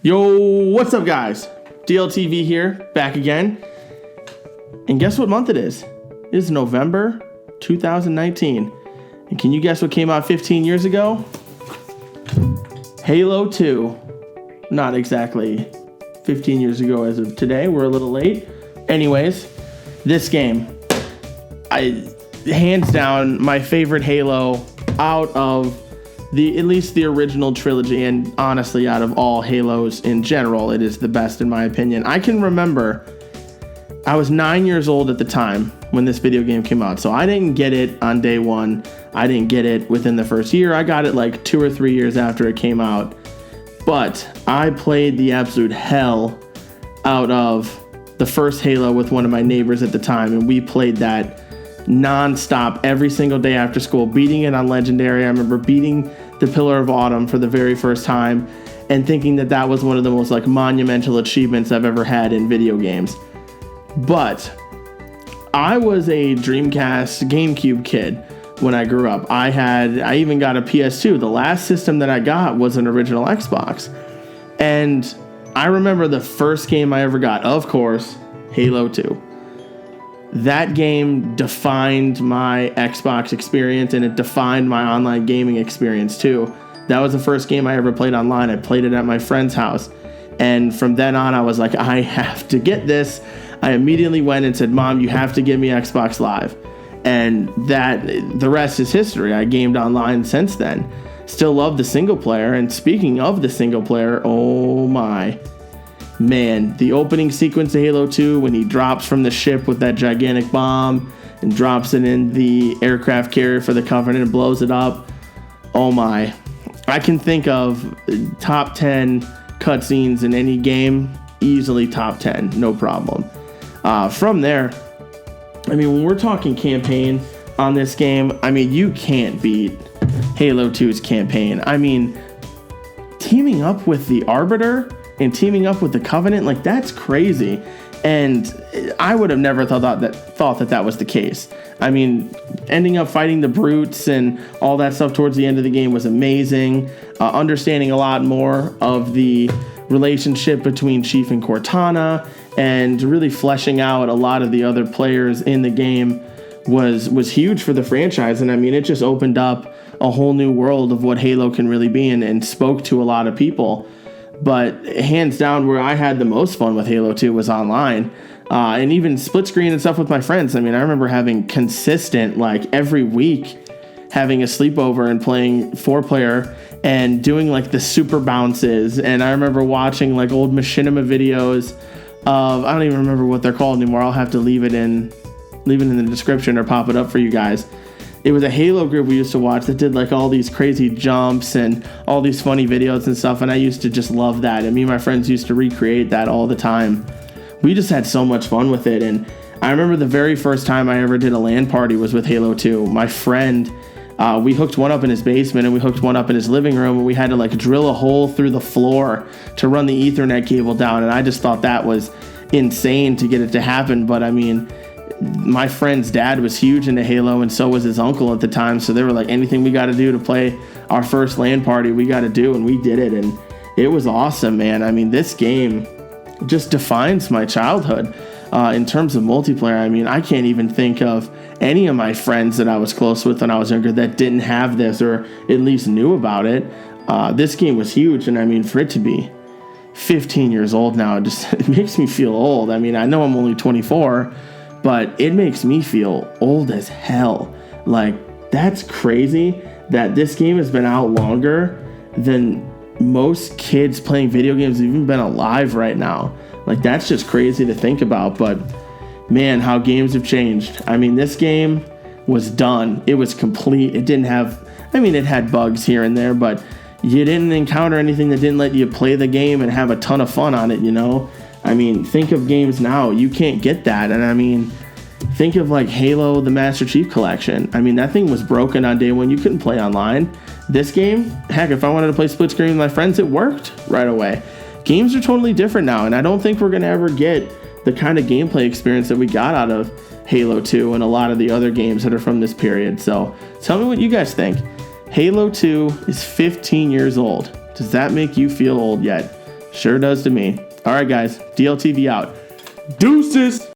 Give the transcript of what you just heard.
Yo, what's up, guys? DLTV here, back again. And guess what month it is? It is November 2019. And can you guess what came out 15 years ago? Halo 2. Not exactly 15 years ago as of today. We're a little late. Anyways, this game, hands down, my favorite Halo out of at least the original trilogy, and honestly out of all Halos in general, it is the best in my opinion. I can remember I was 9 years old at the time when this video game came out, so I didn't get it on day one. I didn't get it within the first year. I got it like 2 or 3 years after it came out, but I played the absolute hell out of the first Halo with one of my neighbors at the time, and we played that non-stop every single day after school, beating it on Legendary. I remember beating the Pillar of Autumn for the very first time and thinking that that was one of the most monumental achievements I've ever had in video games. But I was a Dreamcast GameCube kid when I grew up. I even got a PS2. The last system that I got was an original Xbox. And I remember the first game I ever got, of course, Halo 2. That game defined my Xbox experience, and it defined my online gaming experience too. That was the first game I ever played online. I played it at my friend's house, and from then on I was like, I have to get this. I immediately went and said, Mom, you have to give me Xbox Live. And the rest is history. I gamed online since then. Still love the single player, and speaking of the single player, oh my man, the opening sequence of Halo 2 when he drops from the ship with that gigantic bomb and drops it in the aircraft carrier for the Covenant and blows it up. Oh my. I can think of top 10 cutscenes in any game, easily top 10, no problem. From there, when we're talking campaign on this game, you can't beat Halo 2's campaign. Teaming up with the Arbiter and teaming up with the Covenant, that's crazy. And I would have never thought that was the case. Ending up fighting the brutes and all that stuff towards the end of the game was amazing. Understanding a lot more of the relationship between Chief and Cortana, and really fleshing out a lot of the other players in the game was huge for the franchise. And it just opened up a whole new world of what Halo can really be, and spoke to a lot of people. But hands down, where I had the most fun with Halo 2 was online, and even split screen and stuff with my friends. I remember having consistent, every week, having a sleepover and playing 4-player and doing the super bounces. And I remember watching old machinima videos of, I don't even remember what they're called anymore. I'll have to leave it in the description or pop it up for you guys. It was a Halo group we used to watch that did all these crazy jumps and all these funny videos and stuff, and I used to just love that, and me and my friends used to recreate that all the time. We just had so much fun with it. And I remember the very first time I ever did a LAN party was with Halo 2. My friend, we hooked one up in his basement and we hooked one up in his living room, and we had to drill a hole through the floor to run the Ethernet cable down, and I just thought that was insane to get it to happen. But my friend's dad was huge into Halo, and so was his uncle at the time, so they were anything we got to do to play our first LAN party, we got to do, and we did it, and it was awesome, man. This game just defines my childhood in terms of multiplayer. I can't even think of any of my friends that I was close with when I was younger that didn't have this, or at least knew about it. This game was huge, and for it to be 15 years old now, it makes me feel old. I know I'm only 24, but it makes me feel old as hell. That's crazy that this game has been out longer than most kids playing video games have even been alive right now. That's just crazy to think about. But man, how games have changed. This game was done. It was complete. It didn't have, it had bugs here and there, but you didn't encounter anything that didn't let you play the game and have a ton of fun on it, think of games now. You can't get that. And think of Halo, the Master Chief Collection. That thing was broken on day one. You couldn't play online. This game, heck, if I wanted to play split screen with my friends, it worked right away. Games are totally different now, and I don't think we're going to ever get the kind of gameplay experience that we got out of Halo 2 and a lot of the other games that are from this period. So tell me what you guys think. Halo 2 is 15 years old. Does that make you feel old yet? Sure does to me. All right, guys. DLTV out. Deuces.